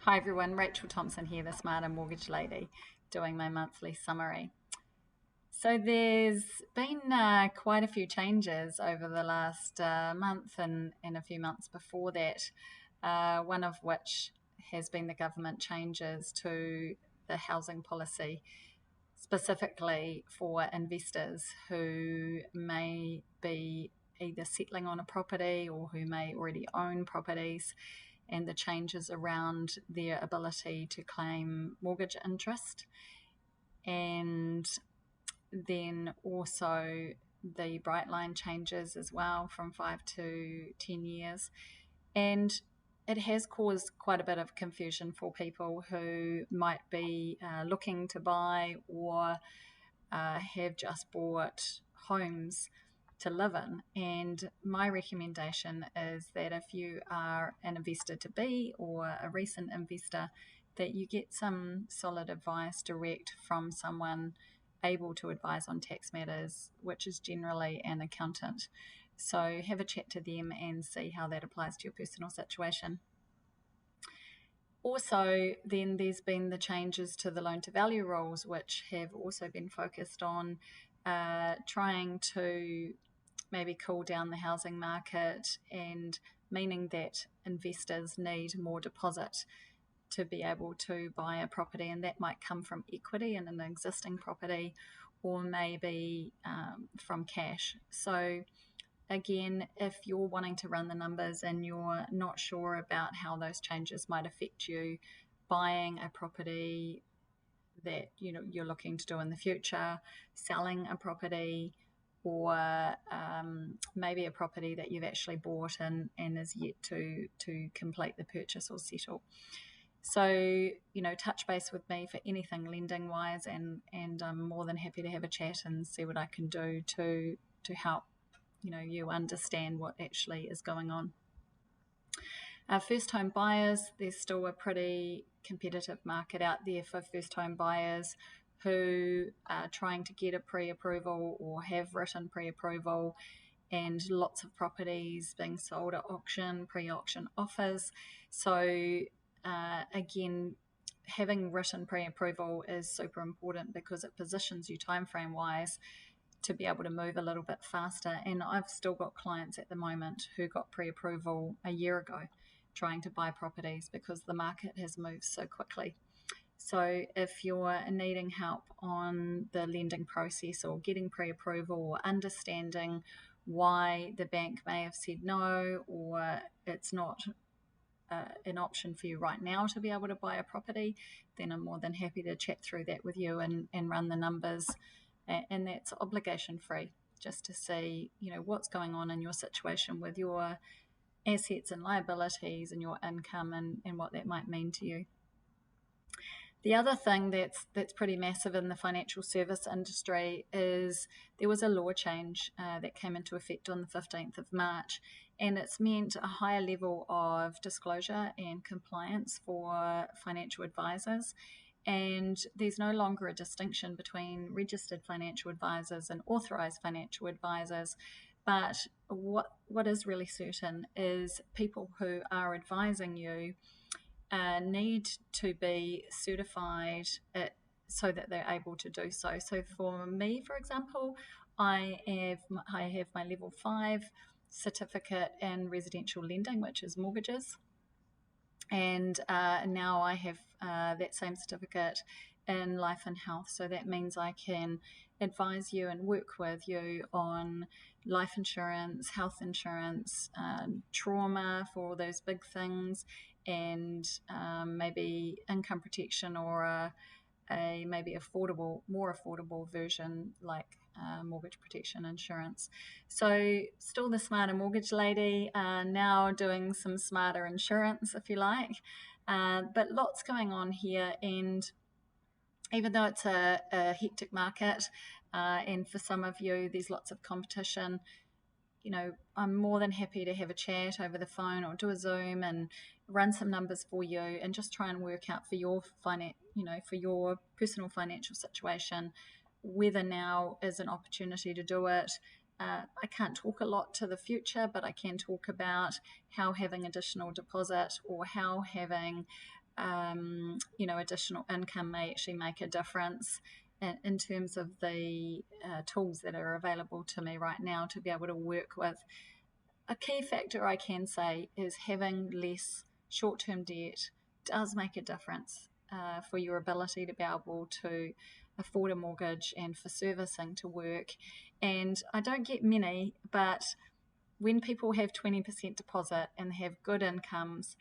Hi everyone, Rachael Thompson here, the Smarter Mortgage Lady, doing my monthly summary. So there's been quite a few changes over the last month and a few months before that, one of which has been the government changes to the housing policy, specifically for investors who may be either settling on a property or who may already own properties, and the changes around their ability to claim mortgage interest, and then also the bright line changes as well from 5 to 10 years. And it has caused quite a bit of confusion for people who might be looking to buy or have just bought homes to live in. And my recommendation is that if you are an investor to be or a recent investor, that you get some solid advice direct from someone able to advise on tax matters, which is generally an accountant. So have a chat to them and see how that applies to your personal situation. Also, then there's been the changes to the loan to value rules, which have also been focused on trying to maybe cool down the housing market, and meaning that investors need more deposit to be able to buy a property, and that might come from equity in an existing property or maybe from cash. So again, if you're wanting to run the numbers and you're not sure about how those changes might affect you buying a property that you're looking to do in the future, selling a property, or maybe a property that you've actually bought and is yet to complete the purchase or settle. So, touch base with me for anything lending wise, and I'm more than happy to have a chat and see what I can do to help you understand what actually is going on. First home buyers, there's still a pretty competitive market out there for first home buyers who are trying to get a pre-approval or have written pre-approval, and lots of properties being sold at auction, pre-auction offers. So again, having written pre-approval is super important because it positions you time frame wise to be able to move a little bit faster. And I've still got clients at the moment who got pre-approval a year ago trying to buy properties because the market has moved so quickly. So if you're needing help on the lending process or getting pre-approval or understanding why the bank may have said no, or it's not an option for you right now to be able to buy a property, then I'm more than happy to chat through that with you and run the numbers. And that's obligation free, just to see what's going on in your situation with your assets and liabilities and your income, and what that might mean to you. The other thing that's pretty massive in the financial service industry is there was a law change that came into effect on the 15th of March, and it's meant a higher level of disclosure and compliance for financial advisors. And there's no longer a distinction between registered financial advisors and authorized financial advisors. But what is really certain is people who are advising you need to be certified so that they're able to do so. So for me, for example, I have my level 5 certificate in residential lending, which is mortgages. And now I have that same certificate in life and health. So that means I can advise you and work with you on life insurance, health insurance, trauma for all those big things, and maybe income protection or a maybe more affordable version like mortgage protection insurance. So still the Smarter Mortgage Lady, now doing some smarter insurance, if you like. But lots going on here, and even though it's a hectic market, and for some of you there's lots of competition, I'm more than happy to have a chat over the phone or do a Zoom and run some numbers for you and just try and work out for your for your personal financial situation, whether now is an opportunity to do it. I can't talk a lot to the future, but I can talk about how having additional deposit or how having additional income may actually make a difference in terms of the tools that are available to me right now to be able to work with. A key factor I can say is having less short-term debt does make a difference for your ability to be able to afford a mortgage and for servicing to work. And I don't get many, but when people have 20% deposit and have good incomes,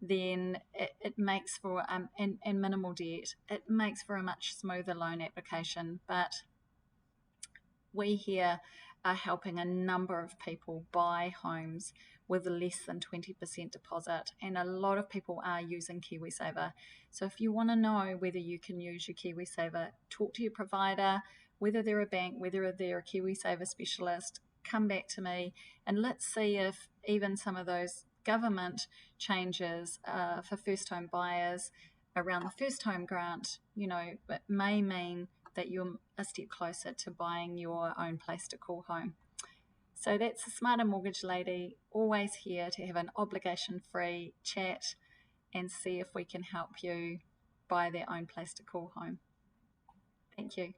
then it makes for, and minimal debt, it makes for a much smoother loan application. But we here are helping a number of people buy homes with less than 20% deposit, and a lot of people are using KiwiSaver. So if you want to know whether you can use your KiwiSaver, talk to your provider, whether they're a bank, whether they're a KiwiSaver specialist, come back to me, and let's see if even some of those government changes for first home buyers around the first home grant, it may mean that you're a step closer to buying your own place to call home. So that's the Smarter Mortgage Lady, always here to have an obligation-free chat and see if we can help you buy their own place to call home. Thank you.